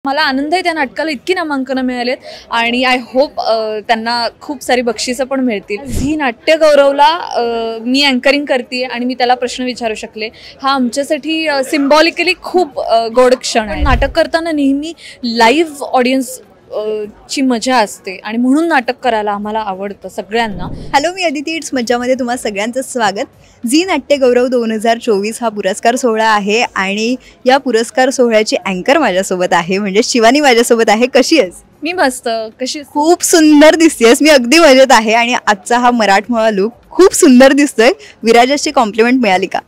मला आनंद आहे त्या नाटकाला इतकी नामांकनं मिळालेत आणि आय होप त्यांना खूप सारी बक्षिसं पण मिळतील. झी नाट्य गौरवला मी अँकरिंग करते आणि मी त्याला प्रश्न विचारू शकले. हा आमच्यासाठी सिम्बॉलिकली खूप गोड क्षण आहे. नाटक करताना नेहमी लाईव्ह ऑडियन्स ची मजा असते आणि म्हणून नाटक करायला आम्हाला आवडतं सगळ्यांना. Hello, me Aditi. इट्स मज्जामध्ये तुम्हा सगळ्यांचं स्वागत. झी नाट्य गौरव 2024 हा पुरस्कार सोहळा आहे आणि या पुरस्कार सोहळ्याची अँकर माझ्यासोबत आहे, म्हणजे शिवानी माझ्यासोबत आहे. कशी आहेस? मी मस्त. कशी? खूप सुंदर दिसतेस. मी अगदी मजेत आहे आणि आजचा हा मराठमोळा लुक खूप सुंदर दिसतोय. विराजसची कॉम्प्लिमेंट मिळाली का?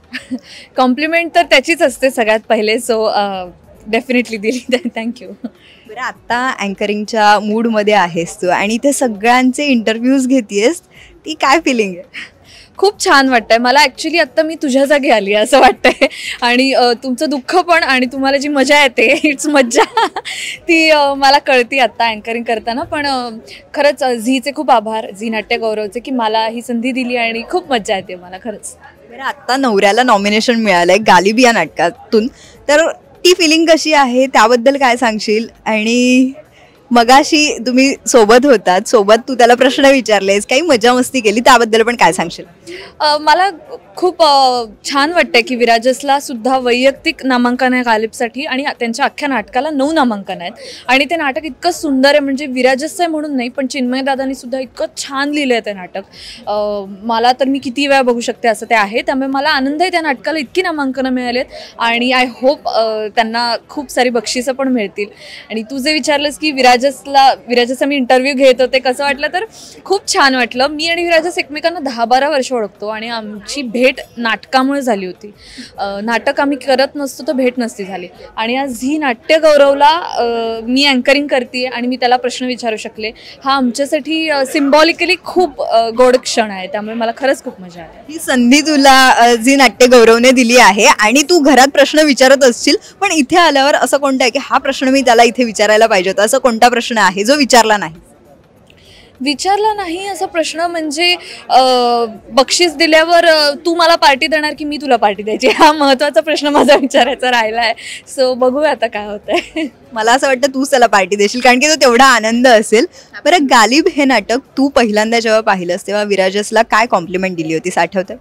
कॉम्प्लिमेंट तर त्याचीच असते सगळ्यात पहिले, सो डेफिनेटली दिली. थँक्यू. बरं, आत्ता अँकरिंगच्या मूडमध्ये आहेस तू आणि ते सगळ्यांचे इंटरव्ह्यूज घेतेस, ती काय फिलिंग आहे? खूप छान वाटतंय मला. ॲक्च्युली आत्ता मी तुझ्या जागी आली असं वाटतंय आणि तुमचं दुःख पण आणि तुम्हाला जी मजा येते, इट्स मज्जा, ती मला कळती आत्ता अँकरिंग करताना. पण खरंच झीचे खूप आभार, झी नाट्य गौरवचे, की मला ही संधी दिली आणि खूप मज्जा येते मला खरंच. बरं, आत्ता नवऱ्याला नॉमिनेशन मिळालं आहे गालिब या नाटकातून, तर ती फिलिंग कशी आहे त्याबद्दल काय सांगशील? आणि मगाशी तुम्ही सोबत होतात, सोबत तू त्याला प्रश्न विचारलेस, काही मजा मस्ती केली, त्याबद्दल पण काय सांगशील? मला खूप छान वाटतंय की विराजसला सुद्धा वैयक्तिक नामांकन आहे गालिबसाठी आणि त्यांच्या अख्ख्या नाटकाला 9 नामांकन आहेत आणि ते नाटक इतकं सुंदर आहे, म्हणजे विराजसचं आहे म्हणून नाही, पण चिन्मय दादांनी सुद्धा इतकं छान लिहिलं आहे ते नाटक. मला तर मी किती वेळा बघू शकते असं ते आहे. त्यामुळे मला आनंद आहे त्या नाटकाला इतकी नामांकनं मिळालेत आणि आय होप त्यांना खूप सारी बक्षिसं पण मिळतील. आणि तू जे विचारलंस की विराजसचा मी इंटरव्ह्यू घेत होते, कसं वाटलं? तर खूप छान वाटलं. मी आणि विराजस एकमेकांना 10-12 वर्ष ओळखतो आणि आमची भेट नाटकामुळे झाली होती. नाटक आम्ही करत नसतो तर भेट नसती झाली. आणि आज झी नाट्य गौरवला मी अँकरिंग करते आणि मी त्याला प्रश्न विचारू शकले. हा आमच्यासाठी सिम्बॉलिकली खूप गोड क्षण आहे. त्यामुळे मला खरंच खूप मजा आली. ही संधी तुला झी नाट्य गौरवने दिली आहे आणि तू घरात प्रश्न विचारत असशील, पण इथे आल्यावर असं कोणतं आहे की हा प्रश्न मी त्याला इथे विचारायला पाहिजे होता, असं कोणता प्रश्न आहे जो विचारला नाही? विचारला नाही असा प्रश्न म्हणजे बक्षीस दिल्यावर तू मला पार्टी देणार की मी तुला पार्टी द्यायची, हा महत्त्वाचा प्रश्न माझा विचारायचा राहिला आहे. सो बघूया आता काय होतंय. मला असं वाटतं तूच त्याला पार्टी देशील, कारण की तो तेवढा आनंद असेल. बरं, गालिब हे नाटक तू पहिल्यांदा जेव्हा पाहिलंस तेव्हा विराजसला काय कॉम्प्लिमेंट दिली होतीस, आठवतं?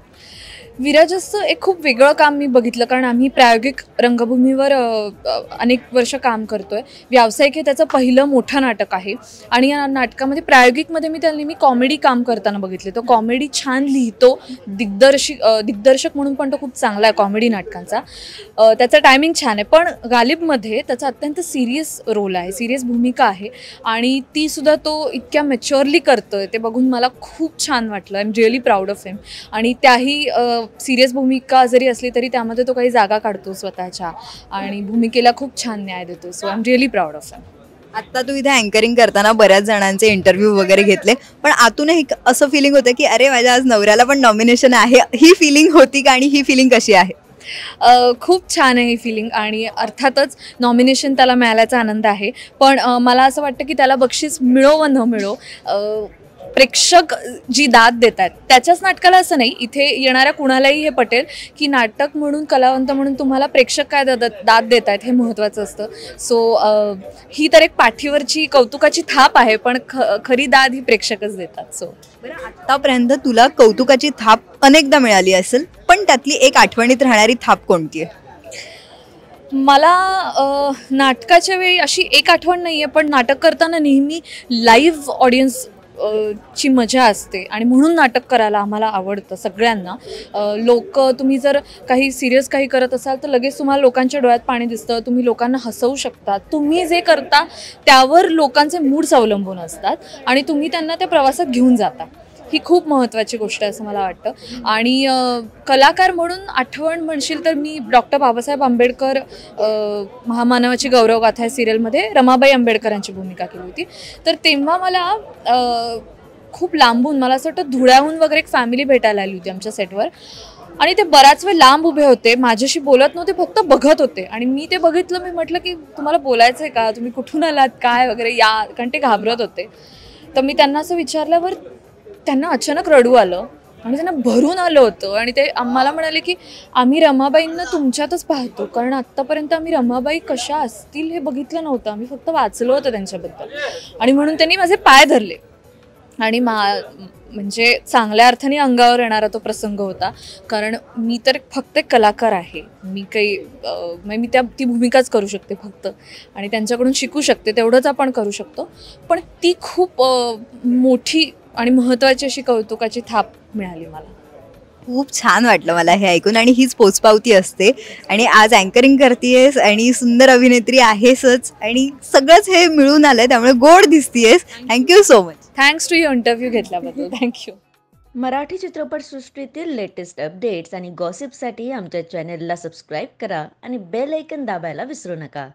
विराजसचं एक खूप वेगळं काम मी बघितलं, कारण आम्ही प्रायोगिक रंगभूमीवर अनेक वर्ष काम करतो आहे. व्यावसायिक हे त्याचं पहिलं मोठं नाटक आहे आणि या नाटकामध्ये प्रायोगिकमध्ये मी त्यांनी कॉमेडी काम करताना बघितले. तो कॉमेडी छान लिहितो, दिग्दर्शक म्हणून पण तो खूप चांगला आहे कॉमेडी नाटकांचा. त्याचा टायमिंग छान आहे. पण गालिबमध्ये त्याचा अत्यंत सिरियस रोल आहे, सिरियस भूमिका आहे आणि तीसुद्धा तो इतक्या मॅच्युअरली करतो आहे. ते बघून मला खूप छान वाटलं. I am really proud of him. आणि त्याही सिरियस भूमिका जरी असली तरी त्यामध्ये तो काही जागा काढतो स्वतःच्या आणि भूमिकेला खूप छान न्याय देतो. So I am really proud of him. आत्ता तू इथे अँकरिंग करताना बऱ्याच जणांचे इंटरव्ह्यू वगैरे घेतले, पण आतूनही असं फिलिंग होतं की अरे माझ्या आज नवऱ्याला पण नॉमिनेशन आहे, ही फिलिंग होती का? आणि ही फिलिंग कशी आहे? खूप छान आहे ही फिलिंग आणि अर्थातच नॉमिनेशन त्याला मिळाल्याचा आनंद आहे. पण मला असं वाटतं की त्याला बक्षीस मिळो व न मिळो, प्रेक्षक जी दाद देत आहेत त्याच्याच नाटकाला असं नाही, इथे येणाऱ्या कुणालाही हे पटेल की नाटक म्हणून, कलावंत म्हणून तुम्हाला प्रेक्षक काय दाद देत आहेत हे महत्त्वाचं असतं. सो ही तर एक पाठीवरची कौतुकाची थाप आहे, पण खरी दाद ही प्रेक्षकच देतात. सो बरं, आत्तापर्यंत तुला कौतुकाची थाप अनेकदा मिळाली असेल, पण त्यातली एक आठवणीत राहणारी थाप कोणती आहे? मला नाटकाच्या वेळी अशी एक आठवण नाही आहे, पण नाटक करताना नेहमी लाईव्ह ऑडियन्स ची मजा असते आणि म्हणून नाटक करायला आम्हाला आवडतं सगळ्यांना. तुम्ही जर काही सिरियस काही करत असाल तर लगेच तुम्हाला लोकांच्या डोळ्यात पाणी दिसतं, तुम्ही लोकांना हसवू शकता. तुम्ही जे करता त्यावर लोकांचे मूड्स अवलंबून असतात आणि तुम्ही त्यांना त्या प्रवासात घेऊन जाता. ही खूप महत्त्वाची गोष्ट आहे असं मला वाटतं. आणि कलाकार म्हणून आठवण म्हणशील तर मी डॉक्टर बाबासाहेब आंबेडकर महामानवाची गौरवगाथा या सिरियलमध्ये रमाबाई आंबेडकरांची भूमिका केली होती. तर तेव्हा मला खूप लांबून, मला असं वाटतं धुळ्याहून वगैरे एक फॅमिली भेटायला आली होती आमच्या सेटवर आणि ते बराच वेळ लांब उभे होते, माझ्याशी बोलत नव्हते, फक्त बघत होते. आणि मी ते बघितलं, मी म्हटलं की तुम्हाला बोलायचं आहे का, तुम्ही कुठून आलात काय वगैरे, कारण ते घाबरत होते. तर मी त्यांना असं विचारल्यावर त्यांना अचानक रडू आलं आणि त्यांना भरून आलं होतं आणि ते आम्हाला म्हणाले की आम्ही रमाबाईंना तुमच्यातच पाहतो, कारण आत्तापर्यंत आम्ही रमाबाई कशा असतील हे बघितलं नव्हतं, आम्ही फक्त वाचलं होतं त्यांच्याबद्दल. आणि म्हणून त्यांनी माझे पाय धरले आणि म्हणजे चांगल्या अर्थाने अंगावर येणारा तो प्रसंग होता, कारण मी तर फक्त एक कलाकार आहे. मी काही म्हणजे मी ती भूमिकाच करू शकते फक्त, आणि त्यांच्याकडून शिकू शकते, तेवढंच आपण करू शकतो. पण ती खूप मोठी आणि महत्त्वाची अशी कौतुकाची थाप मिळाली मला. खूप छान वाटलं मला हे ऐकून, आणि हीच पोचपावती असते. आणि आज अँकरिंग करतेयस आणि सुंदर अभिनेत्री आहेसच, आणि सगळंच हे मिळून आलंय, त्यामुळे गोड दिसतीयस. Thank you so much. Thanks to you interview घेतल्याबद्दल. थँक्यू. मराठी चित्रपटसृष्टीतील लेटेस्ट अपडेट्स आणि गॉसिपसाठी आमच्या चॅनेलला सबस्क्राईब करा आणि बेल ऐकन दाबायला विसरू नका.